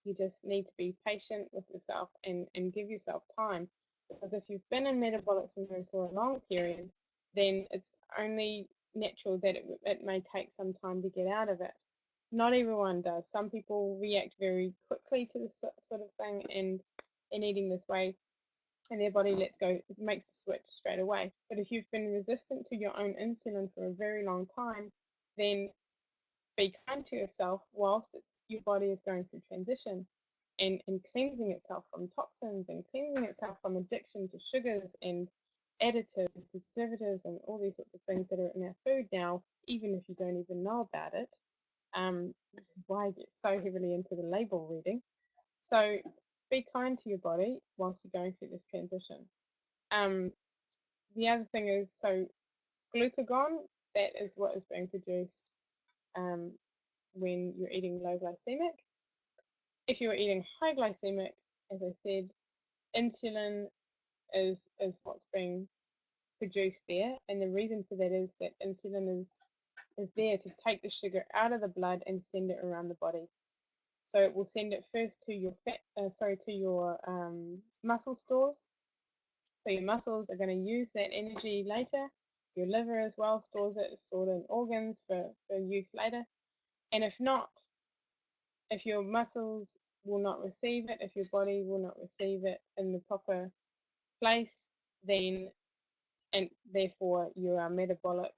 You just need to be patient with yourself and give yourself time. Because if you've been in metabolic syndrome for a long period, then it's only natural that it may take some time to get out of it. Not everyone does. Some people react very quickly to this sort of thing and eating this way, and their body makes the switch straight away. But if you've been resistant to your own insulin for a very long time, then be kind to yourself whilst your body is going through transition and cleansing itself from toxins and cleansing itself from addiction to sugars and additives and preservatives and all these sorts of things that are in our food now, even if you don't even know about it. Which is why I get so heavily into the label reading. So be kind to your body whilst you're going through this transition. The other thing is, so glucagon, that is what is being produced when you're eating low glycemic. If you're eating high glycemic, as I said, insulin is what's being produced there, and the reason for that is that insulin is there to take the sugar out of the blood and send it around the body. So it will send it first to your muscle stores. So your muscles are going to use that energy later. Your liver as well stores it, it's stored in organs for use later. And if not, if your muscles will not receive it, if your body will not receive it in the proper place, then and therefore you are metabolic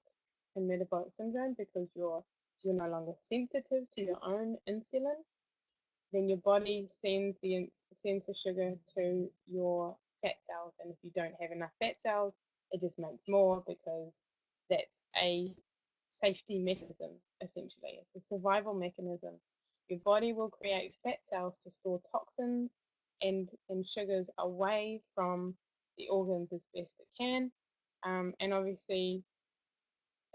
syndrome because you're no longer sensitive to your own insulin, then your body sends the sugar to your fat cells, and if you don't have enough fat cells, it just makes more because that's a safety mechanism, essentially. It's a survival mechanism. Your body will create fat cells to store toxins and sugars away from the organs as best it can. And obviously,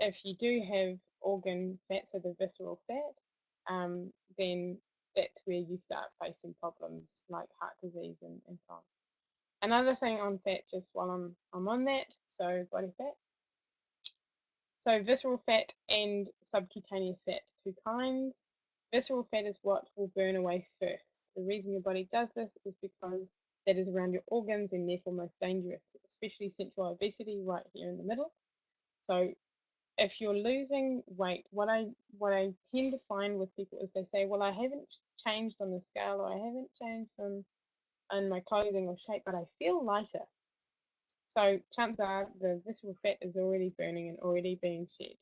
if you do have organ fat, so the visceral fat, then that's where you start facing problems like heart disease and so on. Another thing on fat, just while I'm on that, so body fat. So visceral fat and subcutaneous fat, two kinds. Visceral fat is what will burn away first. The reason your body does this is because that is around your organs and therefore most dangerous, especially central obesity right here in the middle. So if you're losing weight, what I tend to find with people is they say, well, I haven't changed on the scale or I haven't changed on my clothing or shape, but I feel lighter. So chances are the visceral fat is already burning and already being shed.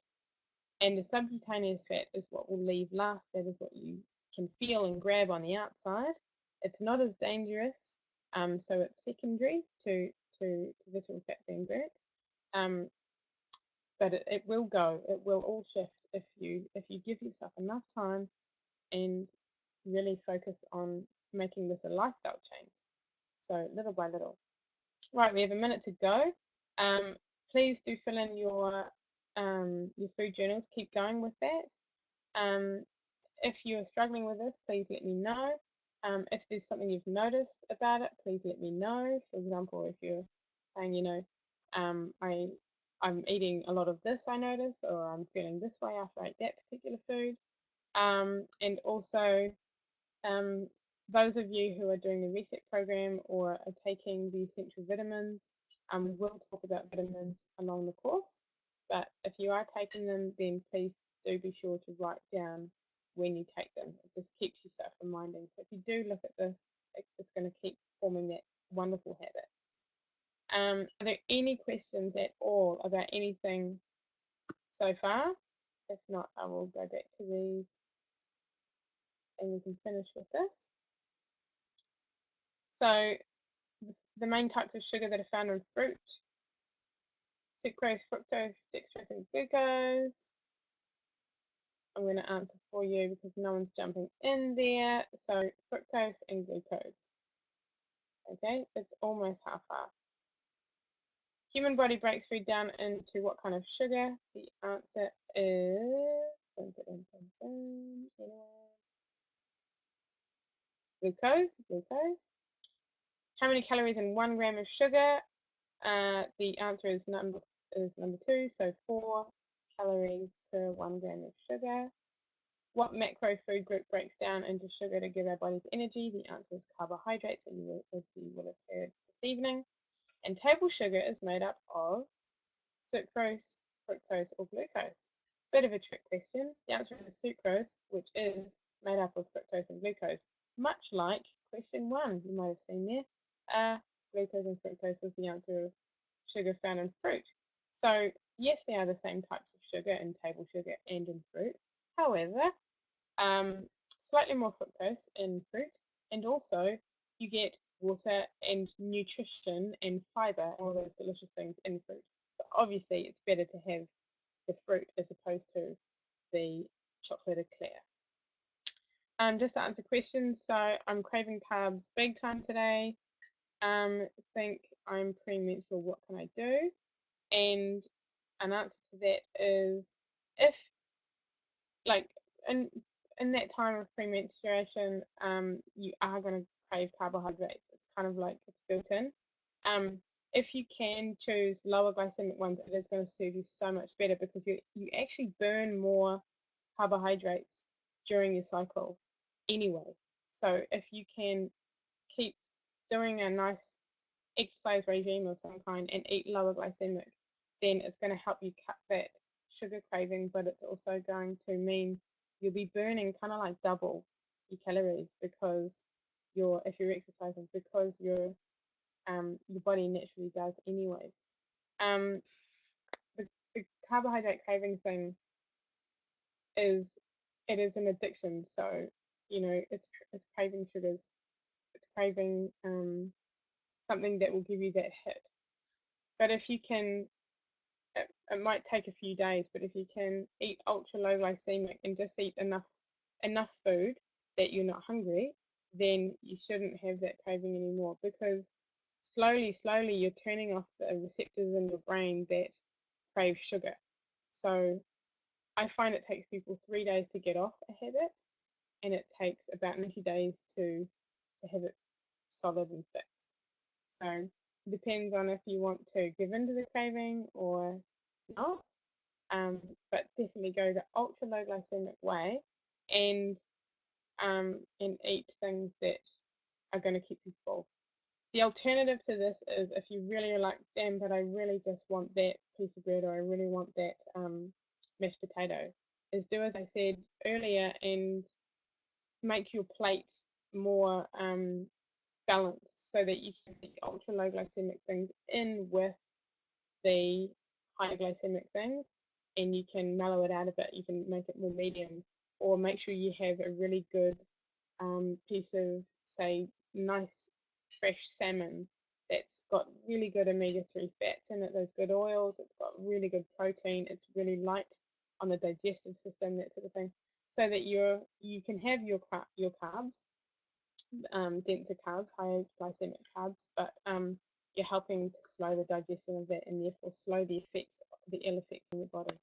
And the subcutaneous fat is what will leave last. That is what you can feel and grab on the outside. It's not as dangerous, so it's secondary to visceral fat being burnt. But it will go. It will all shift if you give yourself enough time and really focus on making this a lifestyle change. So little by little. Right, we have a minute to go. Please do fill in your food journals. Keep going with that. If you're struggling with this, please let me know. If there's something you've noticed about it, please let me know. For example, if you're saying, I'm eating a lot of this, I notice, or I'm feeling this way after I ate that particular food. And also, those of you who are doing the reset program or are taking the essential vitamins, we will talk about vitamins along the course. But if you are taking them, then please do be sure to write down when you take them. It just keeps yourself reminding. So if you do look at this, it's going to keep forming that wonderful habit. Are there any questions at all about anything so far? If not, I will go back to these and we can finish with this. So the main types of sugar that are found in fruit: sucrose, fructose, dextrose, and glucose. I'm going to answer for you because no one's jumping in there. So fructose and glucose. Okay, it's almost half-half. Human body breaks food down into what kind of sugar? The answer is glucose. How many calories in 1 gram of sugar? The answer is number 2, so 4 calories per 1 gram of sugar. What macro food group breaks down into sugar to give our bodies energy? The answer is carbohydrates, as you will have heard this evening. And table sugar is made up of sucrose, fructose, or glucose. Bit of a trick question. The answer is sucrose, which is made up of fructose and glucose. Much like question 1, you might have seen there. Glucose and fructose was the answer of sugar found in fruit. So yes, they are the same types of sugar in table sugar and in fruit. However, slightly more fructose in fruit, and also you get water and nutrition and fiber, all those delicious things in fruit. So obviously, it's better to have the fruit as opposed to the chocolate eclair. Just to answer questions, so I'm craving carbs big time today. Think I'm premenstrual, what can I do? And an answer to that is, if like in that time of premenstruation, you are going to crave carbohydrates. It's kind of like it's built in. If you can choose lower glycemic ones, it is going to serve you so much better because you actually burn more carbohydrates during your cycle anyway. So if you can keep doing a nice exercise regime of some kind and eat lower glycemic, then it's going to help you cut that sugar craving, but it's also going to mean you'll be burning kind of like double your calories because if you're exercising, because your body naturally does anyway. The carbohydrate craving thing is an addiction. So it's craving sugars, it's craving something that will give you that hit. But if you can, it might take a few days, but if you can eat ultra low glycemic and just eat enough food that you're not hungry, then you shouldn't have that craving anymore, because slowly you're turning off the receptors in your brain that crave sugar. So I find it takes people 3 days to get off a habit, and it takes about 90 days to have it solid and fixed. So it depends on if you want to give in to the craving or not. But definitely go the ultra low glycemic way, and eat things that are going to keep you full. The alternative to this is, if you really are like, damn, but I really just want that piece of bread, or I really want that mashed potato, is do as I said earlier and make your plate more balanced so that you can get ultra low glycemic things in with the high glycemic things, and you can mellow it out a bit. You can make it more medium, or make sure you have a really good piece of, say, nice fresh salmon that's got really good omega-3 fats in it, those good oils, it's got really good protein, it's really light on the digestive system, that sort of thing, so that you can have your carbs, denser carbs, higher glycemic carbs, but you're helping to slow the digestion of that, and therefore slow the ill effects in your body.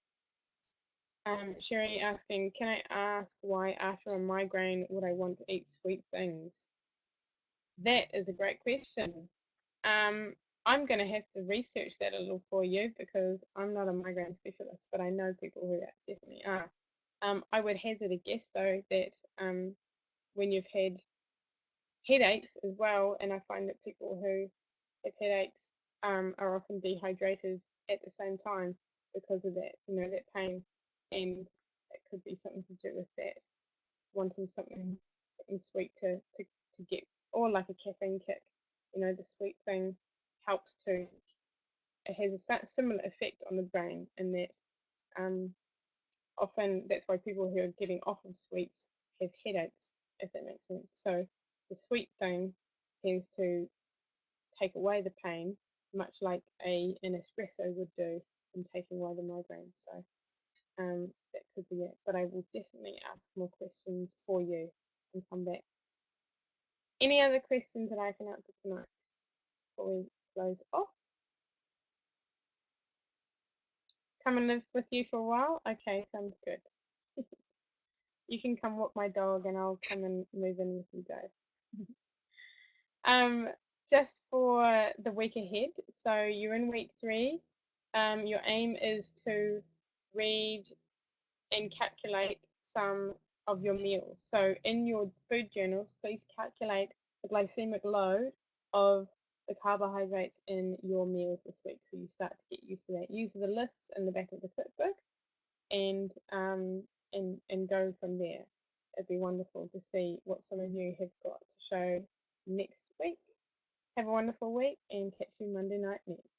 Sherry asking, can I ask why after a migraine would I want to eat sweet things? That is a great question. Um, I'm going to have to research that a little for you because I'm not a migraine specialist, but I know people who definitely are. I would hazard a guess though that when you've had headaches as well, and I find that people who have headaches are often dehydrated at the same time because of that, that pain, and it could be something to do with that, wanting something sweet to get, or like a caffeine kick. The sweet thing helps to, it has a similar effect on the brain, and that um, often that's why people who are getting off of sweets have headaches, if that makes sense. So the sweet thing tends to take away the pain, much like an espresso would do in taking away the migraine. So that could be it. But I will definitely ask more questions for you and come back. Any other questions that I can answer tonight before we close off? Come and live with you for a while? Okay, sounds good. You can come walk my dog and I'll come and move in with you guys. Um, just for the week ahead, so you're in week 3. Your aim is to read and calculate some of your meals. So in your food journals, please calculate the glycemic load of the carbohydrates in your meals this week. So you start to get used to that. Use the lists in the back of the cookbook and go from there. It'd be wonderful to see what some of you have got to show next week. Have a wonderful week and catch you Monday night next.